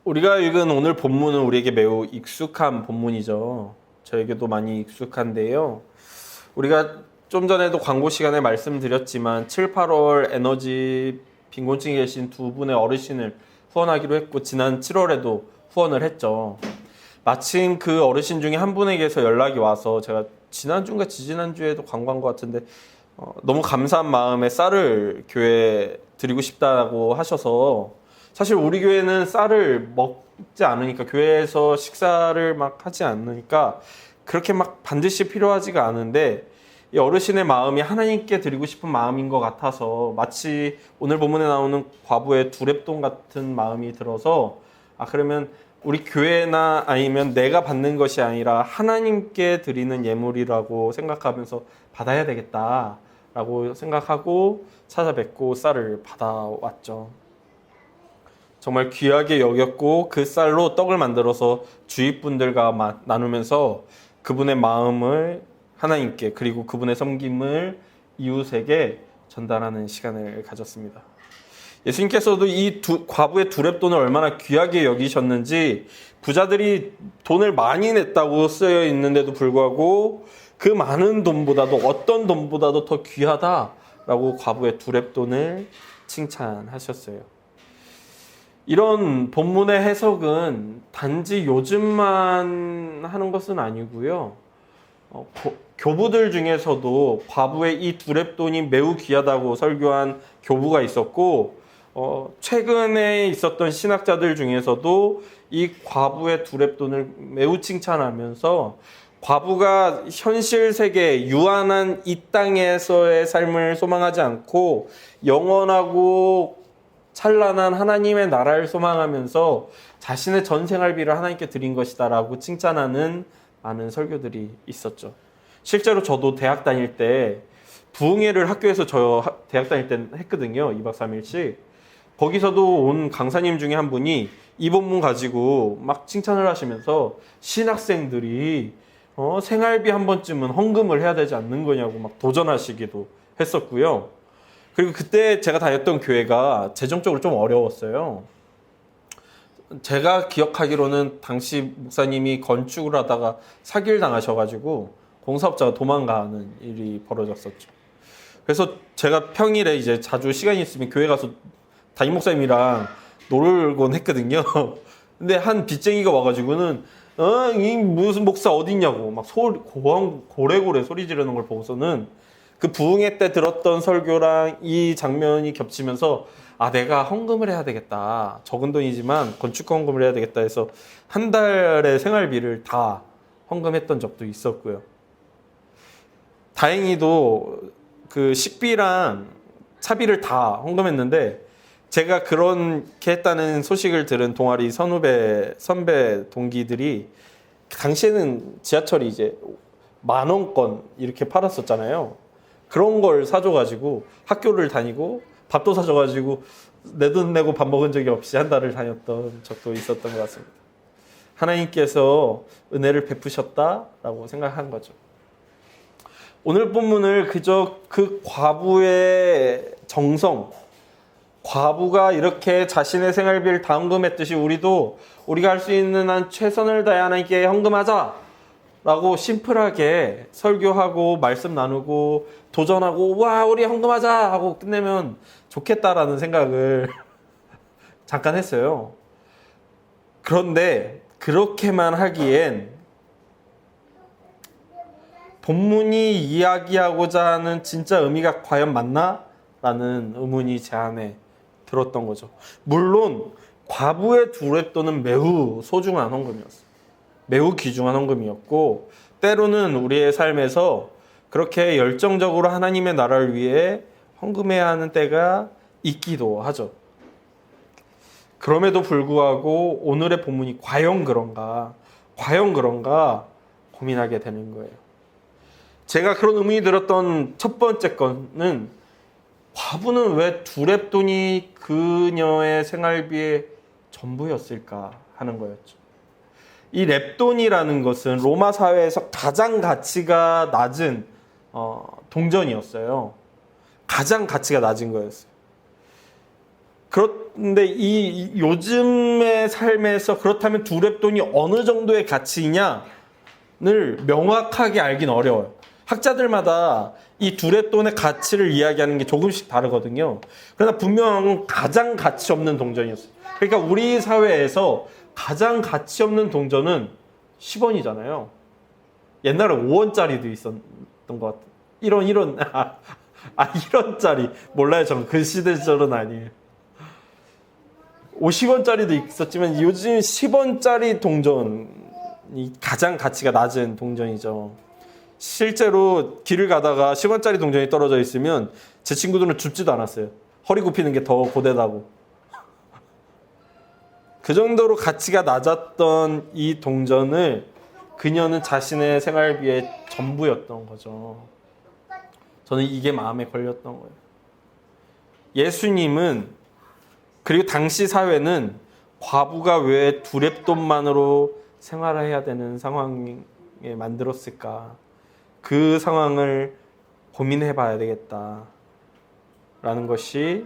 우리가 읽은 오늘 본문은 우리에게 매우 익숙한 본문이죠. 저에게도 많이 익숙한데요. 우리가 좀 전에도 광고 시간에 말씀드렸지만 7, 8월 에너지 빈곤층에 계신 두 분의 어르신을 후원하기로 했고 지난 7월에도 후원을 했죠. 마침 그 어르신 중에 한 분에게서 연락이 와서 제가 지난주인가 지지난주에도 광고한 것 같은데 너무 감사한 마음에 쌀을 교회에 드리고 싶다고 하셔서 사실 우리 교회는 쌀을 먹지 않으니까 교회에서 식사를 막 하지 않으니까 그렇게 막 반드시 필요하지가 않은데 이 어르신의 마음이 하나님께 드리고 싶은 마음인 것 같아서 마치 오늘 본문에 나오는 과부의 두렙돈 같은 마음이 들어서 그러면 우리 교회나 아니면 내가 받는 것이 아니라 하나님께 드리는 예물이라고 생각하면서 받아야 되겠다라고 생각하고 찾아뵙고 쌀을 받아왔죠. 정말 귀하게 여겼고 그 쌀로 떡을 만들어서 주위 분들과 나누면서 그분의 마음을 하나님께 그리고 그분의 섬김을 이웃에게 전달하는 시간을 가졌습니다. 예수님께서도 이 과부의 두렙돈을 얼마나 귀하게 여기셨는지 부자들이 돈을 많이 냈다고 쓰여 있는데도 불구하고 그 많은 돈보다도 어떤 돈보다도 더 귀하다라고 과부의 두렙돈을 칭찬하셨어요. 이런 본문의 해석은 단지 요즘만 하는 것은 아니고요. 교부들 중에서도 과부의 이 두렙돈이 매우 귀하다고 설교한 교부가 있었고 최근에 있었던 신학자들 중에서도 이 과부의 두렙돈을 매우 칭찬하면서 과부가 현실 세계 유한한 이 땅에서의 삶을 소망하지 않고 영원하고 찬란한 하나님의 나라를 소망하면서 자신의 전 생활비를 하나님께 드린 것이다라고 칭찬하는 많은 설교들이 있었죠. 실제로 저도 대학 다닐 때 부흥회를 학교에서 대학 다닐 때 했거든요. 2박 3일씩. 거기서도 온 강사님 중에 한 분이 이 본문 가지고 막 칭찬을 하시면서 신학생들이 생활비 한 번쯤은 헌금을 해야 되지 않는 거냐고 막 도전하시기도 했었고요. 그리고 그때 제가 다녔던 교회가 재정적으로 좀 어려웠어요. 제가 기억하기로는 당시 목사님이 건축을 하다가 사기를 당하셔가지고 공사업자가 도망가는 일이 벌어졌었죠. 그래서 제가 평일에 이제 자주 시간이 있으면 교회 가서 담임 목사님이랑 놀곤 했거든요. 근데 한 빚쟁이가 와가지고는 이 무슨 목사 어딨냐고 막 고래고래 소리 지르는 걸 보고서는 그 부흥회 때 들었던 설교랑 이 장면이 겹치면서 내가 헌금을 해야 되겠다. 적은 돈이지만 건축 헌금을 해야 되겠다 해서 한 달의 생활비를 다 헌금했던 적도 있었고요. 다행히도 그 식비랑 차비를 다 헌금했는데 제가 그렇게 했다는 소식을 들은 동아리 선배 동기들이 당시에는 지하철이 이제 10,000원권 이렇게 팔았었잖아요. 그런 걸 사줘가지고 학교를 다니고 밥도 사줘가지고 내 돈 내고 밥 먹은 적이 없이 한 달을 다녔던 적도 있었던 것 같습니다. 하나님께서 은혜를 베푸셨다라고 생각한 거죠. 오늘 본문을 그저 그 과부의 정성, 과부가 이렇게 자신의 생활비를 다 헌금했듯이 우리가 할 수 있는 한 최선을 다해 하나님께 헌금하자 라고 심플하게 설교하고 말씀 나누고 도전하고 우리 헌금하자 하고 끝내면 좋겠다라는 생각을 잠깐 했어요. 그런데 그렇게만 하기엔 본문이 이야기하고자 하는 진짜 의미가 과연 맞나? 라는 의문이 제 안에 들었던 거죠. 물론 과부의 두렙돈은 매우 소중한 헌금이었어요. 매우 귀중한 헌금이었고 때로는 우리의 삶에서 그렇게 열정적으로 하나님의 나라를 위해 헌금해야 하는 때가 있기도 하죠. 그럼에도 불구하고 오늘의 본문이 과연 그런가 고민하게 되는 거예요. 제가 그런 의문이 들었던 첫 번째 건은 과부는 왜 두렙돈이 그녀의 생활비의 전부였을까 하는 거였죠. 이 렙돈이라는 것은 로마 사회에서 가장 가치가 낮은 동전이었어요. 가장 가치가 낮은 거였어요. 그런데 이 요즘의 삶에서 그렇다면 두 렙돈이 어느 정도의 가치냐를 명확하게 알긴 어려워요. 학자들마다 이 두 렙돈의 가치를 이야기하는 게 조금씩 다르거든요. 그러나 분명 가장 가치 없는 동전이었어요. 그러니까 우리 사회에서 가장 가치 없는 동전은 10원이잖아요. 옛날에 5원짜리도 있었던 것 같아요. 1원. 1원짜리. 몰라요. 저는 그 시대절은 아니에요. 50원짜리도 있었지만 요즘 10원짜리 동전이 가장 가치가 낮은 동전이죠. 실제로 길을 가다가 10원짜리 동전이 떨어져 있으면 제 친구들은 줍지도 않았어요. 허리 굽히는 게 더 고되다고. 그 정도로 가치가 낮았던 이 동전을 그녀는 자신의 생활비의 전부였던 거죠. 저는 이게 마음에 걸렸던 거예요. 예수님은, 그리고 당시 사회는 과부가 왜 두 렙돈만으로 생활을 해야 되는 상황에 만들었을까? 그 상황을 고민해 봐야 되겠다라는 것이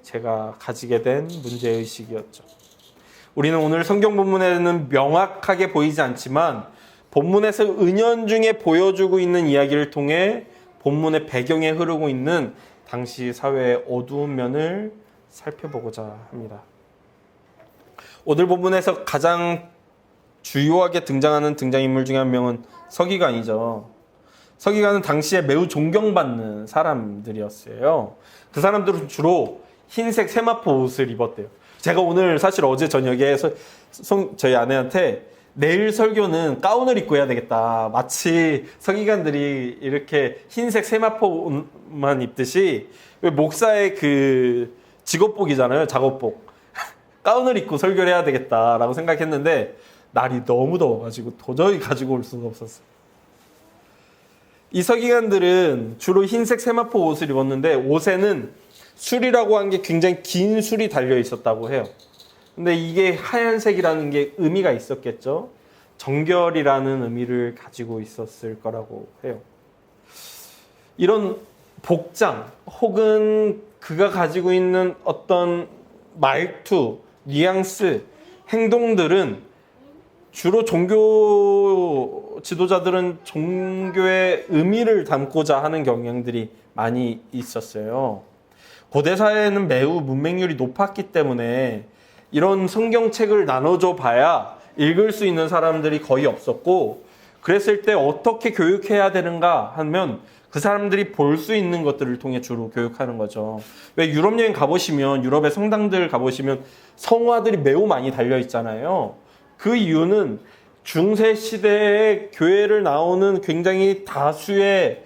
제가 가지게 된 문제의식이었죠. 우리는 오늘 성경 본문에는 명확하게 보이지 않지만 본문에서 은연중에 보여주고 있는 이야기를 통해 본문의 배경에 흐르고 있는 당시 사회의 어두운 면을 살펴보고자 합니다. 오늘 본문에서 가장 주요하게 등장하는 등장인물 중에 한 명은 서기관이죠. 서기관은 당시에 매우 존경받는 사람들이었어요. 그 사람들은 주로 흰색 세마포 옷을 입었대요. 제가 오늘 사실 어제 저녁에 저희 아내한테 내일 설교는 가운을 입고 해야 되겠다. 마치 서기관들이 이렇게 흰색 세마포 옷만 입듯이 목사의 그 직업복이잖아요. 작업복. 가운을 입고 설교를 해야 되겠다라고 생각했는데 날이 너무 더워가지고 도저히 가지고 올 수가 없었어요. 이 서기관들은 주로 흰색 세마포 옷을 입었는데 옷에는 술이라고 한 게 굉장히 긴 술이 달려 있었다고 해요. 근데 이게 하얀색이라는 게 의미가 있었겠죠. 정결이라는 의미를 가지고 있었을 거라고 해요. 이런 복장 혹은 그가 가지고 있는 어떤 말투, 뉘앙스, 행동들은 주로 종교 지도자들은 종교의 의미를 담고자 하는 경향들이 많이 있었어요. 고대 사회는 매우 문맹률이 높았기 때문에 이런 성경책을 나눠줘 봐야 읽을 수 있는 사람들이 거의 없었고, 그랬을 때 어떻게 교육해야 되는가 하면 그 사람들이 볼 수 있는 것들을 통해 주로 교육하는 거죠. 왜 유럽 여행 가보시면, 유럽의 성당들 가보시면 성화들이 매우 많이 달려 있잖아요. 그 이유는 중세 시대에 교회를 나오는 굉장히 다수의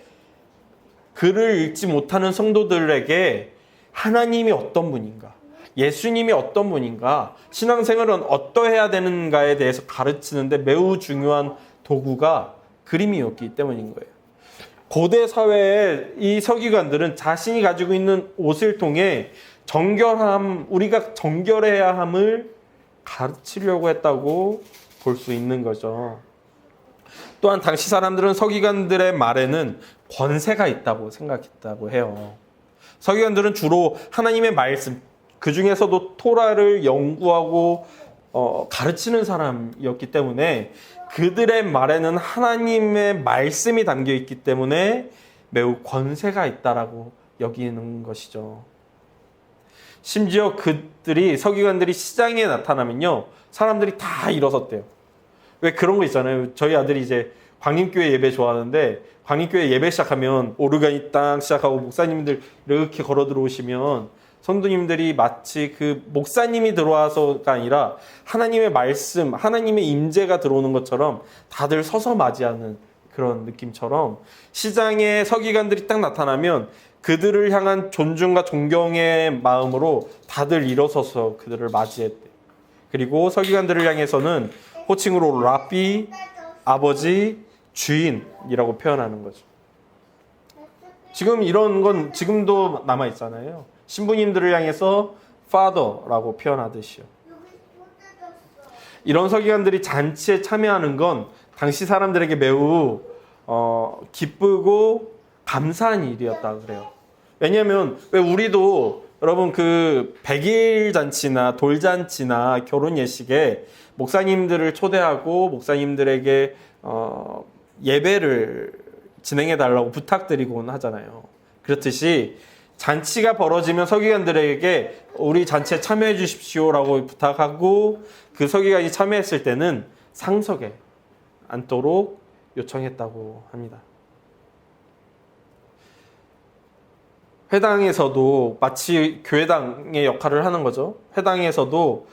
글을 읽지 못하는 성도들에게 하나님이 어떤 분인가, 예수님이 어떤 분인가, 신앙생활은 어떠해야 되는가에 대해서 가르치는데 매우 중요한 도구가 그림이었기 때문인 거예요. 고대 사회의 이 서기관들은 자신이 가지고 있는 옷을 통해 정결함, 우리가 정결해야 함을 가르치려고 했다고 볼 수 있는 거죠. 또한 당시 사람들은 서기관들의 말에는 권세가 있다고 생각했다고 해요. 서기관들은 주로 하나님의 말씀, 그 중에서도 토라를 연구하고 가르치는 사람이었기 때문에 그들의 말에는 하나님의 말씀이 담겨 있기 때문에 매우 권세가 있다라고 여기는 것이죠. 심지어 서기관들이 시장에 나타나면요, 사람들이 다 일어섰대요. 왜 그런 거 있잖아요. 저희 아들이 이제 광림교회 예배 좋아하는데, 광림교회 예배 시작하면 오르간이 딱 시작하고 목사님들 이렇게 걸어 들어오시면 성도님들이 마치 그 목사님이 들어와서가 아니라 하나님의 말씀, 하나님의 임재가 들어오는 것처럼 다들 서서 맞이하는 그런 느낌처럼, 시장에 서기관들이 딱 나타나면 그들을 향한 존중과 존경의 마음으로 다들 일어서서 그들을 맞이했대. 그리고 서기관들을 향해서는 호칭으로 라비, 아버지, 주인이라고 표현하는 거죠. 지금 이런 건 지금도 남아있잖아요. 신부님들을 향해서 father라고 표현하듯이요. 이런 서기관들이 잔치에 참여하는 건 당시 사람들에게 매우 기쁘고 감사한 일이었다 그래요. 왜냐하면 왜 우리도 여러분 그 100일 잔치나 돌잔치나 결혼 예식에 목사님들을 초대하고 목사님들에게 예배를 진행해 달라고 부탁드리곤 하잖아요. 그렇듯이 잔치가 벌어지면 서기관들에게 우리 잔치에 참여해 주십시오라고 부탁하고 그 서기관이 참여했을 때는 상석에 앉도록 요청했다고 합니다. 회당에서도 마치 교회당의 역할을 하는 거죠. 회당에서도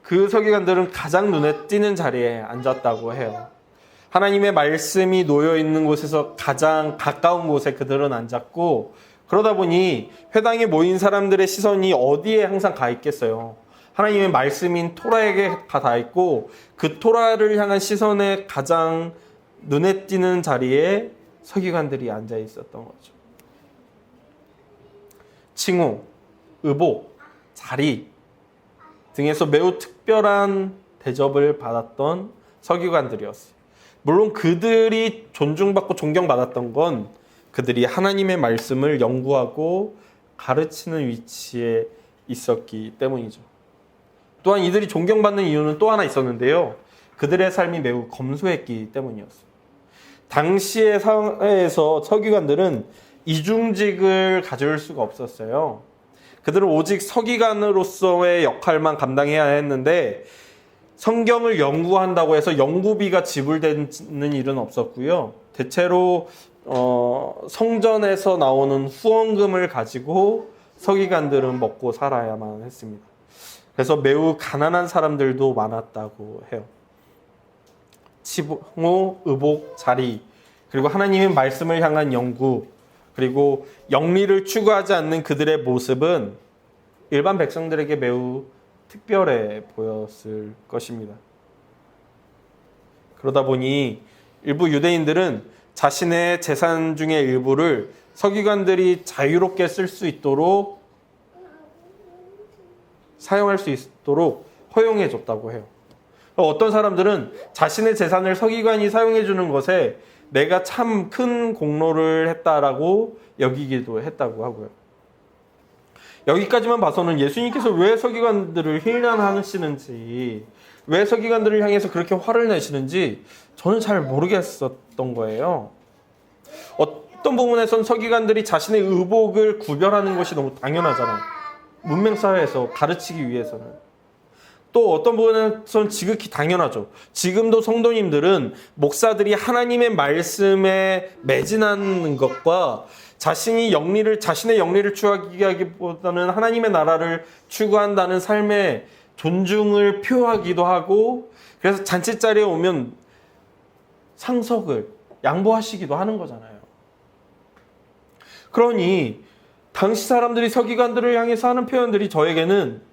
그 서기관들은 가장 눈에 띄는 자리에 앉았다고 해요. 하나님의 말씀이 놓여 있는 곳에서 가장 가까운 곳에 그들은 앉았고, 그러다 보니 회당에 모인 사람들의 시선이 어디에 항상 가 있겠어요. 하나님의 말씀인 토라에게 다 있고, 그 토라를 향한 시선에 가장 눈에 띄는 자리에 서기관들이 앉아 있었던 거죠. 칭호, 의복, 자리 등에서 매우 특별한 대접을 받았던 서기관들이었어요. 물론 그들이 존중받고 존경받았던 건 그들이 하나님의 말씀을 연구하고 가르치는 위치에 있었기 때문이죠. 또한 이들이 존경받는 이유는 또 하나 있었는데요. 그들의 삶이 매우 검소했기 때문이었어요. 당시의 사회에서 서기관들은 이중직을 가질 수가 없었어요. 그들은 오직 서기관으로서의 역할만 감당해야 했는데 성경을 연구한다고 해서 연구비가 지불되는 일은 없었고요. 대체로 성전에서 나오는 후원금을 가지고 서기관들은 먹고 살아야만 했습니다. 그래서 매우 가난한 사람들도 많았다고 해요. 칭호, 의복, 자리, 그리고 하나님의 말씀을 향한 연구, 그리고 영리를 추구하지 않는 그들의 모습은 일반 백성들에게 매우 특별해 보였을 것입니다. 그러다 보니 일부 유대인들은 자신의 재산 중의 일부를 서기관들이 자유롭게 쓸 수 있도록 사용할 수 있도록 허용해 줬다고 해요. 어떤 사람들은 자신의 재산을 서기관이 사용해 주는 것에 내가 참 큰 공로를 했다라고 여기기도 했다고 하고요. 여기까지만 봐서는 예수님께서 왜 서기관들을 힐난하시는지, 왜 서기관들을 향해서 그렇게 화를 내시는지 저는 잘 모르겠었던 거예요. 어떤 부분에선 서기관들이 자신의 의복을 구별하는 것이 너무 당연하잖아요. 문명사회에서 가르치기 위해서는. 또 어떤 부분에서는 지극히 당연하죠. 지금도 성도님들은 목사들이 하나님의 말씀에 매진하는 것과 자신의 영리를 추구하기보다는 하나님의 나라를 추구한다는 삶의 존중을 표하기도 하고, 그래서 잔치 자리에 오면 상석을 양보하시기도 하는 거잖아요. 그러니 당시 사람들이 서기관들을 향해서 하는 표현들이 저에게는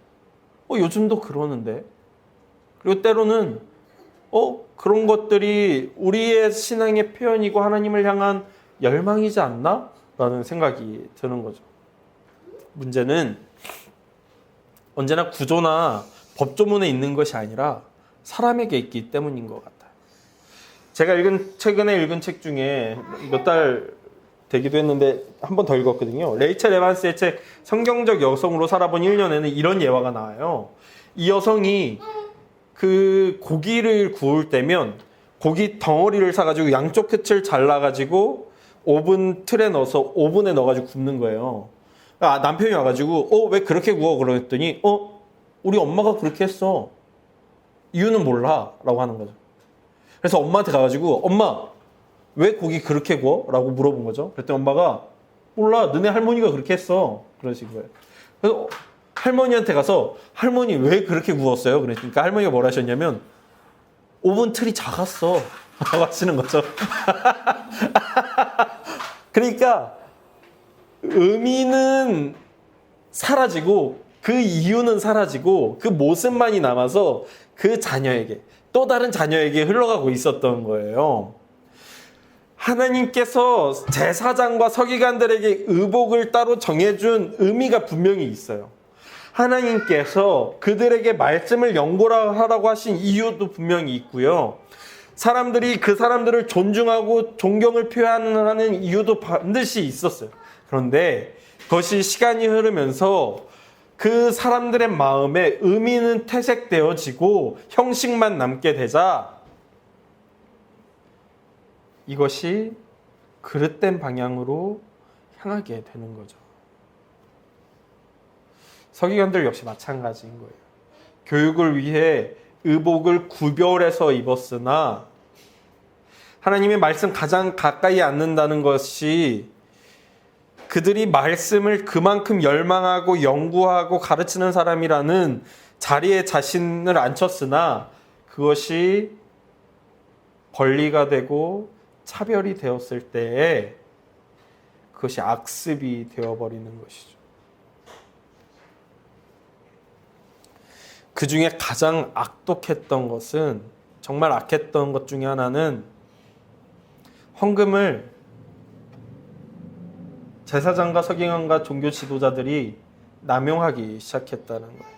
요즘도 그러는데, 그리고 때로는 그런 것들이 우리의 신앙의 표현이고 하나님을 향한 열망이지 않나? 라는 생각이 드는 거죠. 문제는 언제나 구조나 법조문에 있는 것이 아니라 사람에게 있기 때문인 것 같아요. 제가 최근에 읽은 책 중에 몇 달 되기도 했는데 한 번 더 읽었거든요. 레이첼 에반스의 책 성경적 여성으로 살아본 1년에는 이런 예화가 나와요. 이 여성이 그 고기를 구울 때면 고기 덩어리를 사가지고 양쪽 끝을 잘라가지고 오븐 틀에 넣어서 오븐에 넣어가지고 굽는 거예요. 남편이 와가지고 왜 그렇게 구워? 그랬더니 우리 엄마가 그렇게 했어. 이유는 몰라 라고 하는 거죠. 그래서 엄마한테 가가지고 엄마 왜 고기 그렇게 구워? 라고 물어본 거죠. 그랬더니 엄마가 몰라, 너네 할머니가 그렇게 했어. 그러신 거예요. 그래서 할머니한테 가서 할머니 왜 그렇게 구웠어요? 그러니까 할머니가 뭐라 하셨냐면 오븐 틀이 작았어 라고 하시는 거죠. 그러니까 의미는 사라지고 그 이유는 사라지고 그 모습만이 남아서 그 자녀에게, 또 다른 자녀에게 흘러가고 있었던 거예요. 하나님께서 제사장과 서기관들에게 의복을 따로 정해준 의미가 분명히 있어요. 하나님께서 그들에게 말씀을 연구하라고 하신 이유도 분명히 있고요. 사람들이 그 사람들을 존중하고 존경을 표현하는 이유도 반드시 있었어요. 그런데 그것이 시간이 흐르면서 그 사람들의 마음에 의미는 퇴색되어지고 형식만 남게 되자 이것이 그릇된 방향으로 향하게 되는 거죠. 서기관들 역시 마찬가지인 거예요. 교육을 위해 의복을 구별해서 입었으나 하나님의 말씀 가장 가까이 앉는다는 것이 그들이 말씀을 그만큼 열망하고 연구하고 가르치는 사람이라는 자리에 자신을 앉혔으나 그것이 권리가 되고 차별이 되었을 때에 그것이 악습이 되어버리는 것이죠. 그 중에 가장 악독했던 것은, 정말 악했던 것 중에 하나는 헌금을 제사장과 서기관과 종교 지도자들이 남용하기 시작했다는 거예요.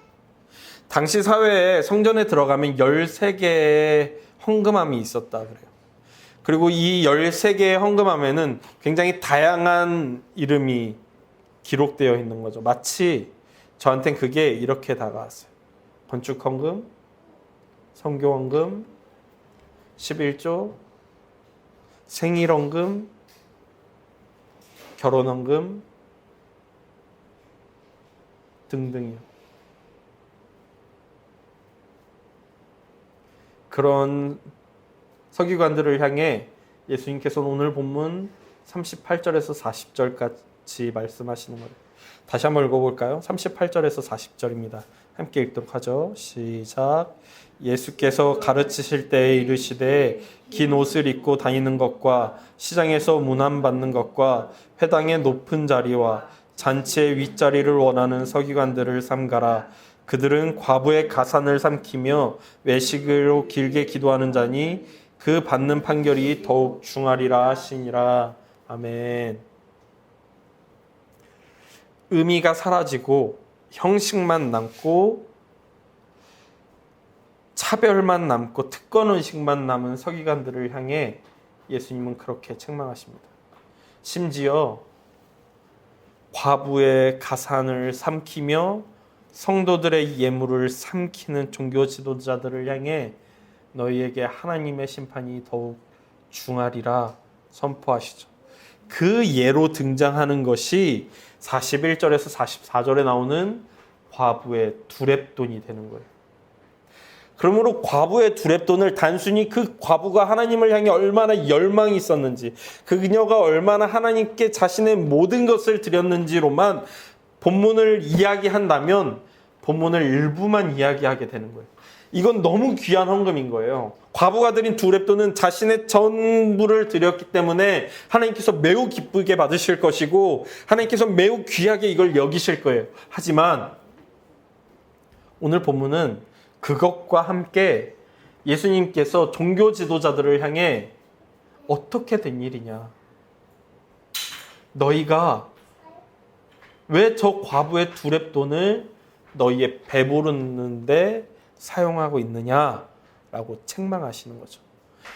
당시 사회에 성전에 들어가면 13개의 헌금함이 있었다 그래요. 그리고 이 13개의 헌금함에는 굉장히 다양한 이름이 기록되어 있는 거죠. 마치 저한텐 그게 이렇게 다가왔어요. 건축 헌금, 선교 헌금, 11조, 생일 헌금, 결혼 헌금 등등이요. 그런 서기관들을 향해 예수님께서는 오늘 본문 38절에서 40절까지 말씀하시는 거예요. 다시 한번 읽어볼까요? 38절에서 40절입니다. 함께 읽도록 하죠. 시작. 예수께서 가르치실 때에 이르시되 긴 옷을 입고 다니는 것과 시장에서 문안받는 것과 회당의 높은 자리와 잔치의 윗자리를 원하는 서기관들을 삼가라. 그들은 과부의 가산을 삼키며 외식으로 길게 기도하는 자니 그 받는 판결이 더욱 중하리라 하시니라. 아멘. 의미가 사라지고 형식만 남고 차별만 남고 특권의식만 남은 서기관들을 향해 예수님은 그렇게 책망하십니다. 심지어 과부의 가산을 삼키며 성도들의 예물을 삼키는 종교 지도자들을 향해 너희에게 하나님의 심판이 더욱 중하리라 선포하시죠. 그 예로 등장하는 것이 41절에서 44절에 나오는 과부의 두렙돈이 되는 거예요. 그러므로 과부의 두렙돈을 단순히 그 과부가 하나님을 향해 얼마나 열망이 있었는지, 그녀가 얼마나 하나님께 자신의 모든 것을 드렸는지로만 본문을 이야기한다면 본문을 일부만 이야기하게 되는 거예요. 이건 너무 귀한 헌금인 거예요. 과부가 드린 두렙돈은 자신의 전부를 드렸기 때문에 하나님께서 매우 기쁘게 받으실 것이고 하나님께서 매우 귀하게 이걸 여기실 거예요. 하지만 오늘 본문은 그것과 함께 예수님께서 종교 지도자들을 향해 어떻게 된 일이냐, 너희가 왜 저 과부의 두렙돈을 너희의 배부르는데 사용하고 있느냐라고 책망하시는 거죠.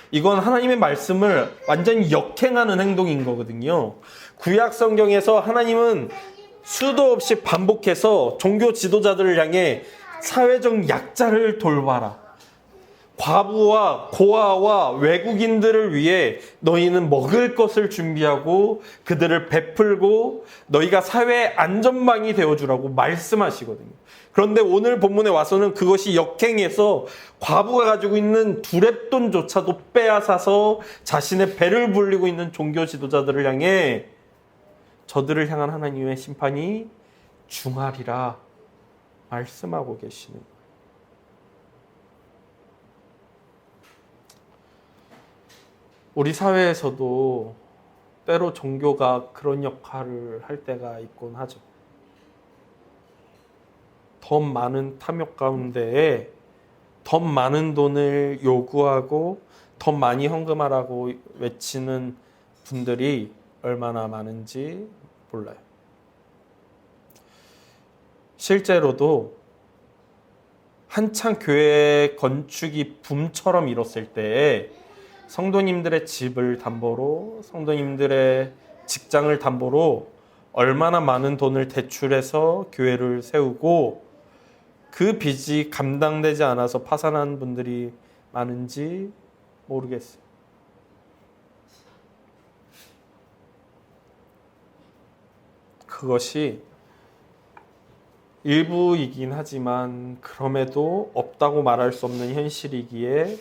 이건 하나님의 말씀을 완전히 역행하는 행동인 거거든요. 구약 성경에서 하나님은 수도 없이 반복해서 종교 지도자들을 향해 사회적 약자를 돌봐라, 과부와 고아와 외국인들을 위해 너희는 먹을 것을 준비하고 그들을 베풀고 너희가 사회의 안전망이 되어주라고 말씀하시거든요. 그런데 오늘 본문에 와서는 그것이 역행해서 과부가 가지고 있는 두렙돈조차도 빼앗아서 자신의 배를 불리고 있는 종교 지도자들을 향해 저들을 향한 하나님의 심판이 중하리라 말씀하고 계시는 거예요. 우리 사회에서도 때로 종교가 그런 역할을 할 때가 있곤 하죠. 더 많은 탐욕 가운데에 더 많은 돈을 요구하고 더 많이 헌금하라고 외치는 분들이 얼마나 많은지 몰라요. 실제로도 한창 교회 건축이 붐처럼 일었을 때에 성도님들의 집을 담보로, 성도님들의 직장을 담보로 얼마나 많은 돈을 대출해서 교회를 세우고 그 빚이 감당되지 않아서 파산한 분들이 많은지 모르겠어요. 그것이 일부이긴 하지만 그럼에도 없다고 말할 수 없는 현실이기에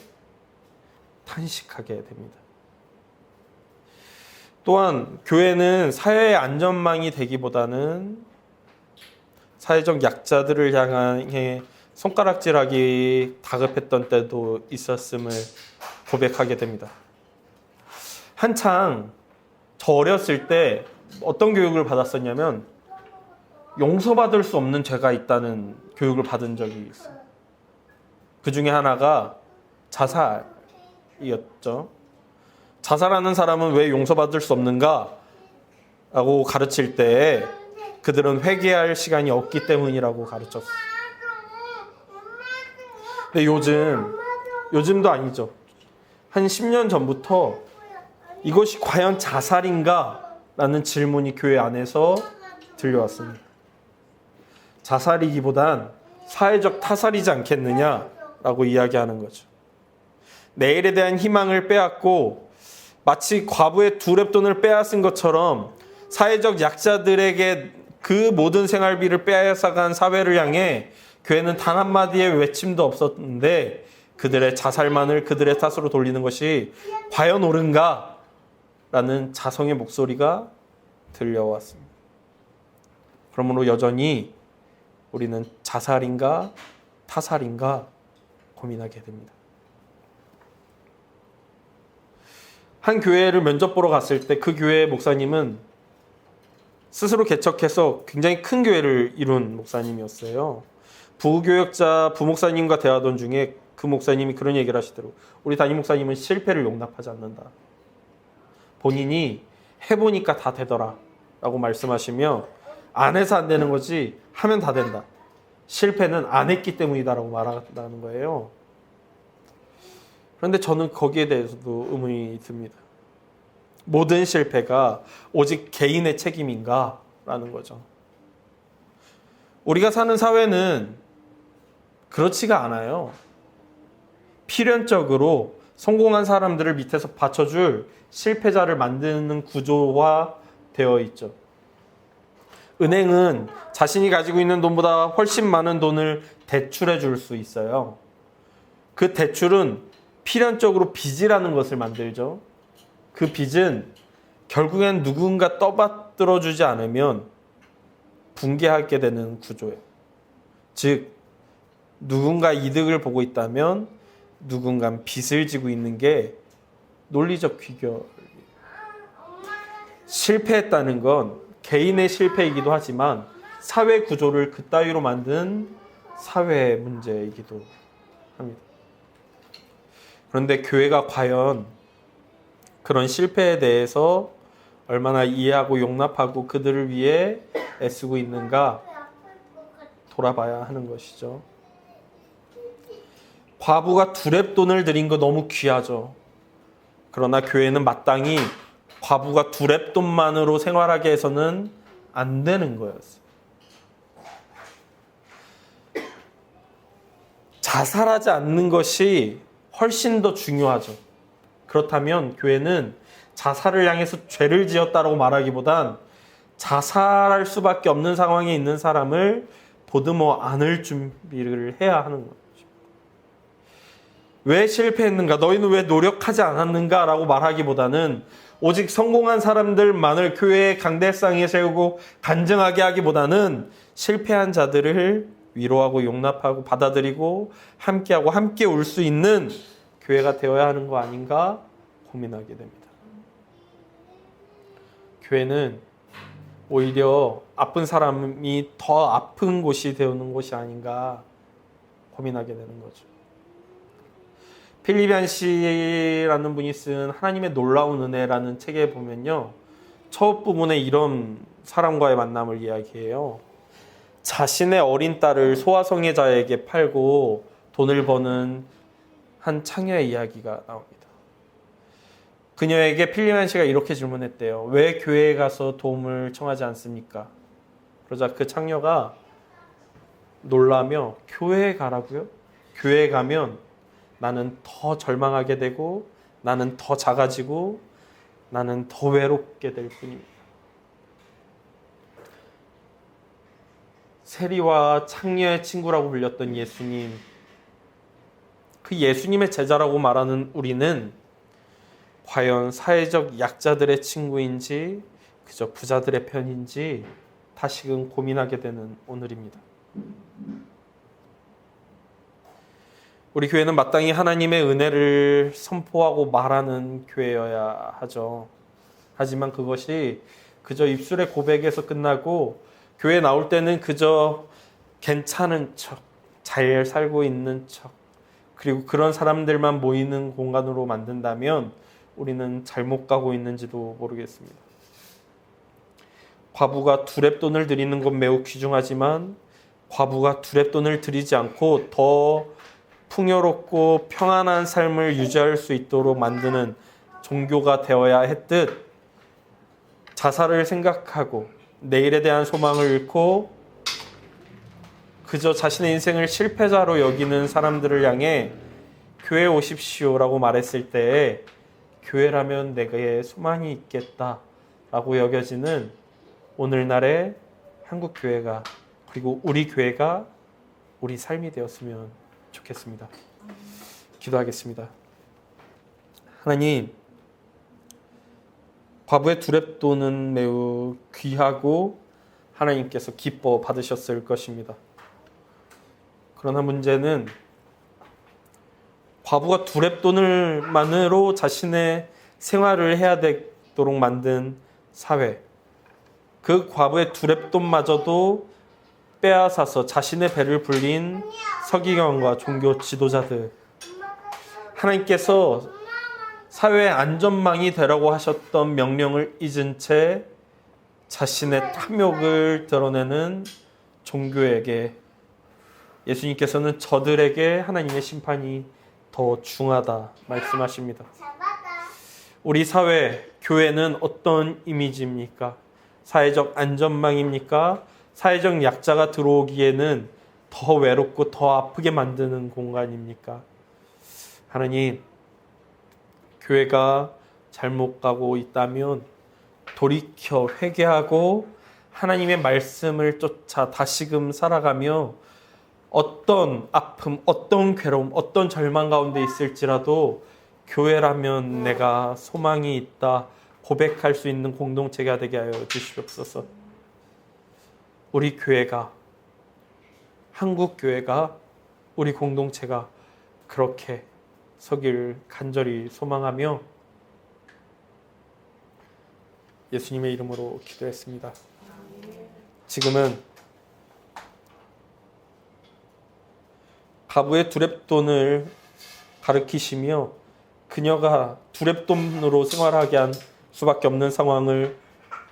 탄식하게 됩니다. 또한 교회는 사회의 안전망이 되기보다는 사회적 약자들을 향해 손가락질하기 다급했던 때도 있었음을 고백하게 됩니다. 한창 저 어렸을 때 어떤 교육을 받았었냐면 용서받을 수 없는 죄가 있다는 교육을 받은 적이 있어요. 그 중에 하나가 자살이었죠. 자살하는 사람은 왜 용서받을 수 없는가? 라고 가르칠 때 그들은 회개할 시간이 없기 때문이라고 가르쳤어요. 근데 요즘도 아니죠. 한 10년 전부터 이것이 과연 자살인가? 라는 질문이 교회 안에서 들려왔습니다. 자살이기보단 사회적 타살이지 않겠느냐라고 이야기하는 거죠. 내일에 대한 희망을 빼앗고 마치 과부의 두 렙돈을 빼앗은 것처럼 사회적 약자들에게 그 모든 생활비를 빼앗아간 사회를 향해 교회는 단 한마디의 외침도 없었는데 그들의 자살만을 그들의 탓으로 돌리는 것이 과연 옳은가? 라는 자성의 목소리가 들려왔습니다. 그러므로 여전히 우리는 자살인가 타살인가 고민하게 됩니다. 한 교회를 면접 보러 갔을 때 그 교회의 목사님은 스스로 개척해서 굉장히 큰 교회를 이룬 목사님이었어요. 부교역자 부목사님과 대화하던 중에 그 목사님이 그런 얘기를 하시더라고요. 우리 담임 목사님은 실패를 용납하지 않는다. 본인이 해보니까 다 되더라 라고 말씀하시며 안 해서 안 되는 거지 하면 다 된다. 실패는 안 했기 때문이다 라고 말한다는 거예요. 그런데 저는 거기에 대해서도 의문이 듭니다. 모든 실패가 오직 개인의 책임인가? 라는 거죠. 우리가 사는 사회는 그렇지가 않아요. 필연적으로 성공한 사람들을 밑에서 받쳐줄 실패자를 만드는 구조화 되어 있죠. 은행은 자신이 가지고 있는 돈보다 훨씬 많은 돈을 대출해 줄 수 있어요. 그 대출은 필연적으로 빚이라는 것을 만들죠. 그 빚은 결국엔 누군가 떠받들어 주지 않으면 붕괴하게 되는 구조예요. 즉 누군가 이득을 보고 있다면 누군가 빚을 지고 있는 게 논리적 귀결이에요. 실패했다는 건 개인의 실패이기도 하지만 사회 구조를 그따위로 만든 사회의 문제이기도 합니다. 그런데 교회가 과연 그런 실패에 대해서 얼마나 이해하고 용납하고 그들을 위해 애쓰고 있는가 돌아봐야 하는 것이죠. 과부가 두 렙돈을 드린 거 너무 귀하죠. 그러나 교회는 마땅히 과부가 두 렙돈만으로 생활하게 해서는 안 되는 거였어요. 자살하지 않는 것이 훨씬 더 중요하죠. 그렇다면 교회는 자살을 향해서 죄를 지었다고 말하기보단 자살할 수밖에 없는 상황에 있는 사람을 보듬어 안을 준비를 해야 하는 거죠. 왜 실패했는가? 너희는 왜 노력하지 않았는가? 라고 말하기보다는 오직 성공한 사람들만을 교회의 강대상에 세우고 간증하게 하기보다는 실패한 자들을 위로하고 용납하고 받아들이고 함께하고 함께 울 수 있는 교회가 되어야 하는 거 아닌가 고민하게 됩니다. 교회는 오히려 아픈 사람이 더 아픈 곳이 되는 곳이 아닌가 고민하게 되는 거죠. 필립 얀시라는 분이 쓴 하나님의 놀라운 은혜라는 책에 보면요. 첫 부분에 이런 사람과의 만남을 이야기해요. 자신의 어린 딸을 소아성애자에게 팔고 돈을 버는 한 창녀의 이야기가 나옵니다. 그녀에게 필리만 씨가 이렇게 질문했대요. 왜 교회에 가서 도움을 청하지 않습니까? 그러자 그 창녀가 놀라며 교회에 가라고요? 교회에 가면 나는 더 절망하게 되고 나는 더 작아지고 나는 더 외롭게 될 뿐입니다. 세리와 창녀의 친구라고 불렸던 예수님, 그 예수님의 제자라고 말하는 우리는 과연 사회적 약자들의 친구인지 그저 부자들의 편인지 다시금 고민하게 되는 오늘입니다. 우리 교회는 마땅히 하나님의 은혜를 선포하고 말하는 교회여야 하죠. 하지만 그것이 그저 입술의 고백에서 끝나고 교회 나올 때는 그저 괜찮은 척, 잘 살고 있는 척, 그리고 그런 사람들만 모이는 공간으로 만든다면 우리는 잘못 가고 있는지도 모르겠습니다. 과부가 두렙돈을 드리는 건 매우 귀중하지만 과부가 두렙돈을 드리지 않고 더 풍요롭고 평안한 삶을 유지할 수 있도록 만드는 종교가 되어야 했듯 자살을 생각하고 내일에 대한 소망을 잃고 그저 자신의 인생을 실패자로 여기는 사람들을 향해 교회에 오십시오라고 말했을 때에 교회라면 내게 소망이 있겠다라고 여겨지는 오늘날의 한국 교회가 그리고 우리 교회가 우리 삶이 되었으면 좋겠습니다. 기도하겠습니다. 하나님, 과부의 두렙돈은 매우 귀하고 하나님께서 기뻐 받으셨을 것입니다. 그러나 문제는 과부가 두렙돈을만으로 자신의 생활을 해야 되도록 만든 사회, 그 과부의 두렙돈마저도 빼앗아서 자신의 배를 불린 서기관과 종교 지도자들, 하나님께서 사회의 안전망이 되라고 하셨던 명령을 잊은 채 자신의 탐욕을 드러내는 종교에게 예수님께서는 저들에게 하나님의 심판이 더 중하다 말씀하십니다. 우리 사회, 교회는 어떤 이미지입니까? 사회적 안전망입니까? 사회적 약자가 들어오기에는 더 외롭고 더 아프게 만드는 공간입니까? 하나님, 교회가 잘못 가고 있다면 돌이켜 회개하고 하나님의 말씀을 쫓아 다시금 살아가며 어떤 아픔, 어떤 괴로움, 어떤 절망 가운데 있을지라도 교회라면 내가 소망이 있다 고백할 수 있는 공동체가 되게 하여 주시옵소서. 우리 교회가, 한국 교회가, 우리 공동체가 그렇게 서길 간절히 소망하며 예수님의 이름으로 기도했습니다. 지금은 과부의 두렙돈을 가리키시며 그녀가 두렙돈으로 생활하게 한 수밖에 없는 상황을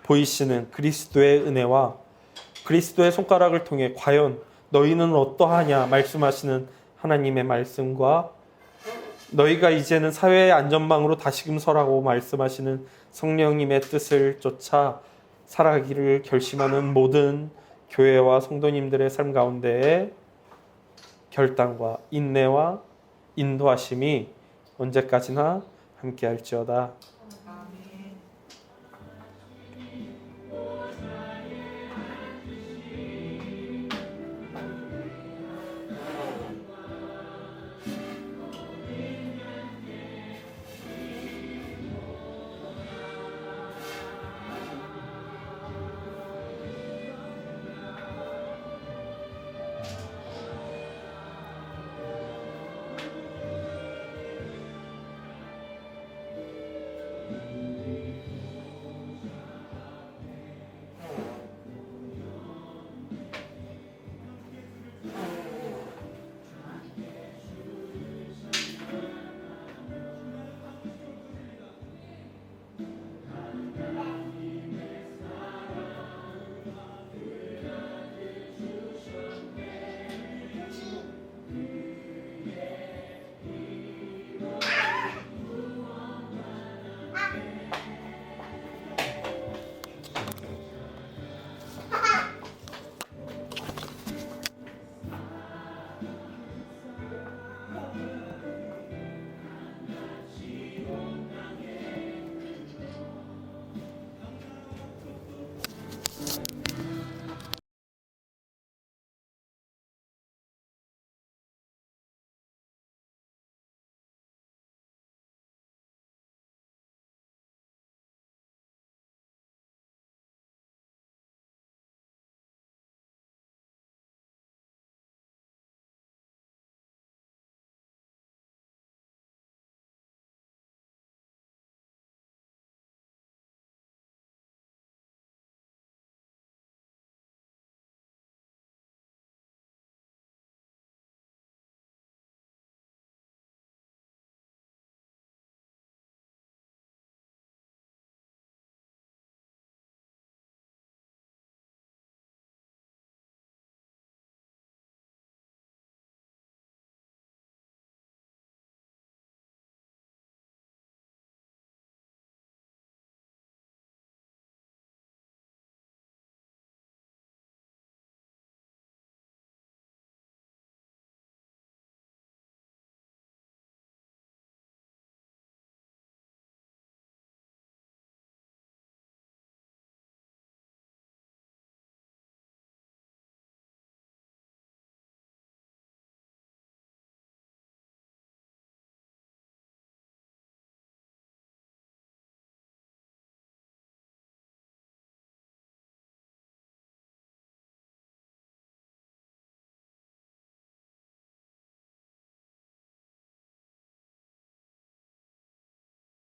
보이시는 그리스도의 은혜와 그리스도의 손가락을 통해 과연 너희는 어떠하냐 말씀하시는 하나님의 말씀과 너희가 이제는 사회의 안전망으로 다시금 서라고 말씀하시는 성령님의 뜻을 쫓아 살아가기를 결심하는 모든 교회와 성도님들의 삶 가운데에 결단과 인내와 인도하심이 언제까지나 함께할지어다.